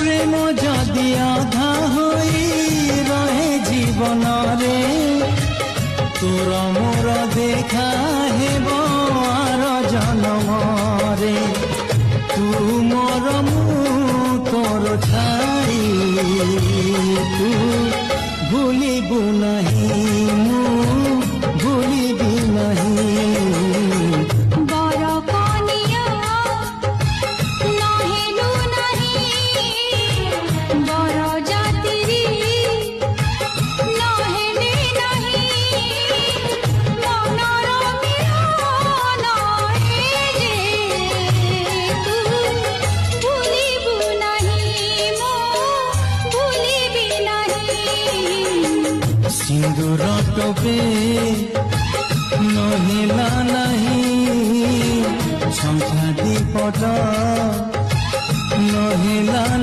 प्रेम जदि आधा होई रहे जीवन रे तोर मोर देखा हेब आर जन्म रे तू मोर मु तोर छाई तू भूलिबु नहीं मु भूलिबि नहीं सिंदूर टोपे नहिला नहीं संख्या दीपट नहिला।